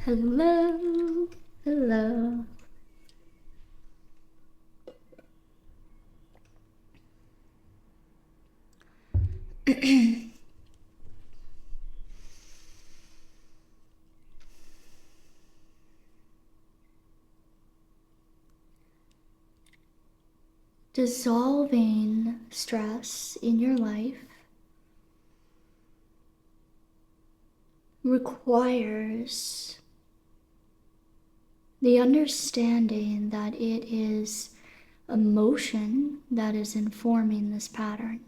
Hello, hello. Dissolving stress in your life requires the understanding that it is emotion that is informing this pattern.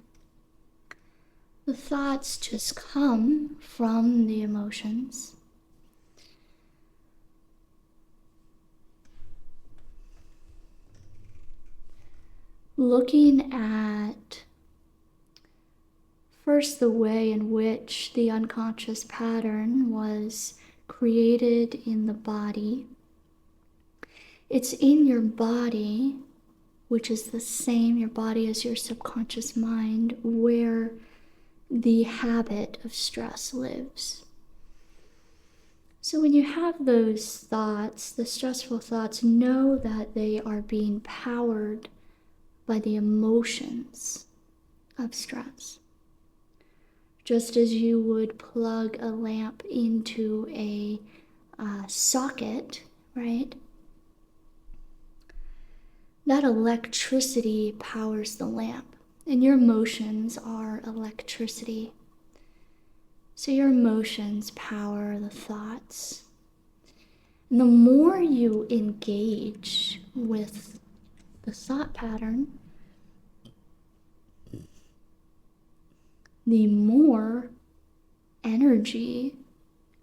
The thoughts just come from the emotions. Looking at first the way in which the unconscious pattern was created in the body. It's in your body, which is the same, your body as your subconscious mind, where the habit of stress lives. So when you have those thoughts, the stressful thoughts, know that they are being powered by the emotions of stress. Just as you would plug a lamp into a socket, right? That electricity powers the lamp, and your emotions are electricity. So your emotions power the thoughts. And the more you engage with the thought pattern, the more energy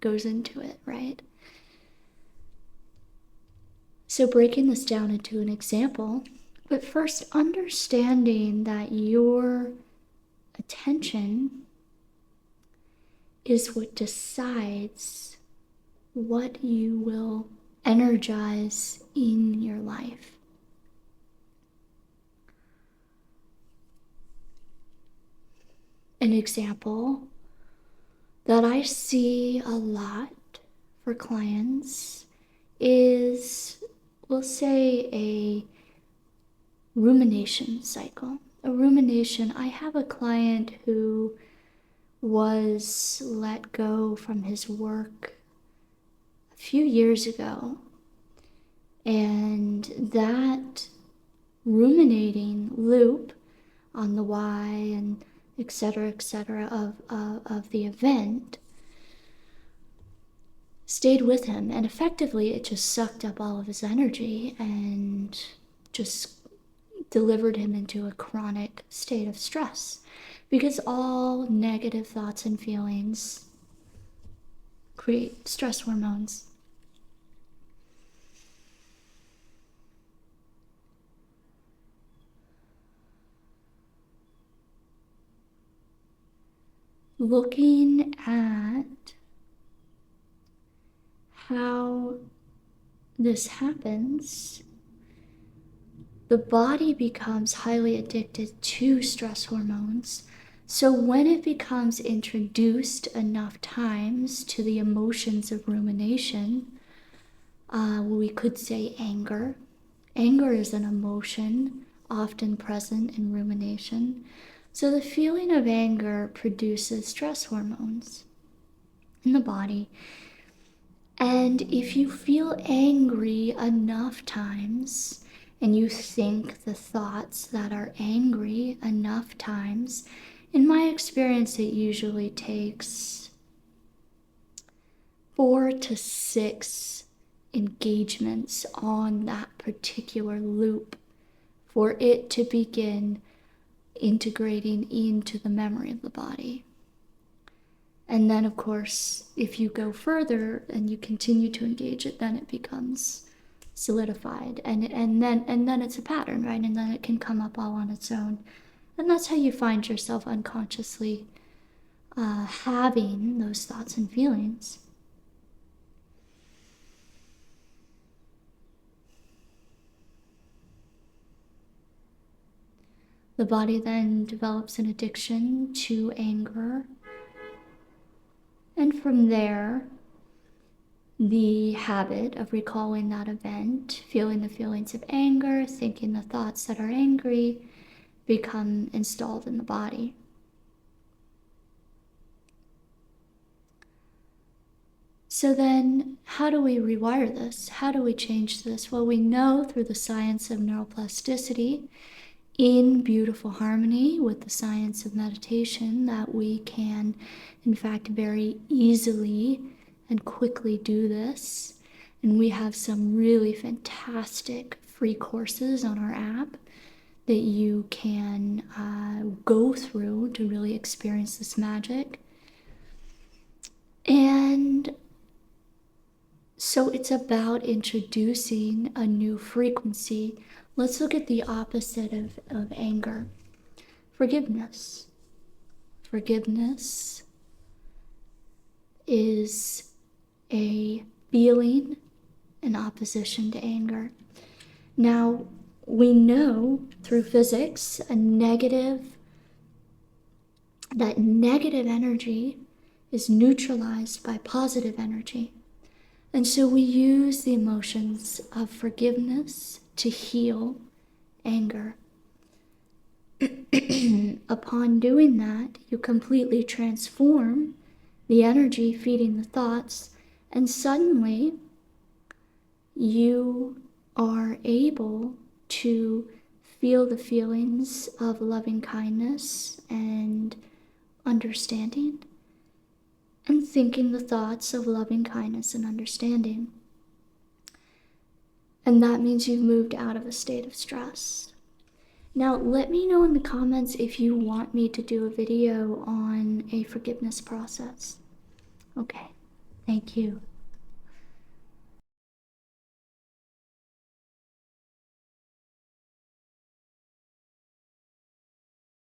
goes into it, right? So breaking this down into an example, but first understanding that your attention is what decides what you will energize in your life. An example that I see a lot for clients is, we'll say, a rumination cycle. A rumination, I have a client who was let go from his work a few years ago, and that ruminating loop on the why and etc., of the event stayed with him, and effectively it just sucked up all of his energy and just delivered him into a chronic state of stress, because all negative thoughts and feelings create stress hormones. Looking at how this happens, the body becomes highly addicted to stress hormones. So when it becomes introduced enough times to the emotions of rumination, we could say anger. Anger is an emotion often present in rumination. So the feeling of anger produces stress hormones in the body. And if you feel angry enough times, and you think the thoughts that are angry enough times, in my experience, it usually takes 4 to 6 engagements on that particular loop for it to begin integrating into the memory of the body. And then, of course, if you go further and you continue to engage it, then it becomes solidified, and then it's a pattern, right? And then it can come up all on its own, and that's how you find yourself unconsciously having those thoughts and feelings. The body then develops an addiction to anger, and from there the habit of recalling that event, feeling the feelings of anger, thinking the thoughts that are angry, become installed in the body. So then, how do we rewire this? How do we change this? Well, we know through the science of neuroplasticity, in beautiful harmony with the science of meditation, that we can, in fact, very easily and quickly do this. And we have some really fantastic free courses on our app that you can go through to really experience this magic. And so it's about introducing a new frequency. Let's look at the opposite of anger. Forgiveness. Forgiveness is a feeling in opposition to anger. Now, we know through physics that negative energy is neutralized by positive energy. And so we use the emotions of forgiveness to heal anger. Upon doing that, you completely transform the energy feeding the thoughts, and suddenly you are able to feel the feelings of loving kindness and understanding, and thinking the thoughts of loving kindness and understanding. And that means you've moved out of a state of stress. Now, let me know in the comments if you want me to do a video on a forgiveness process. Okay, thank you.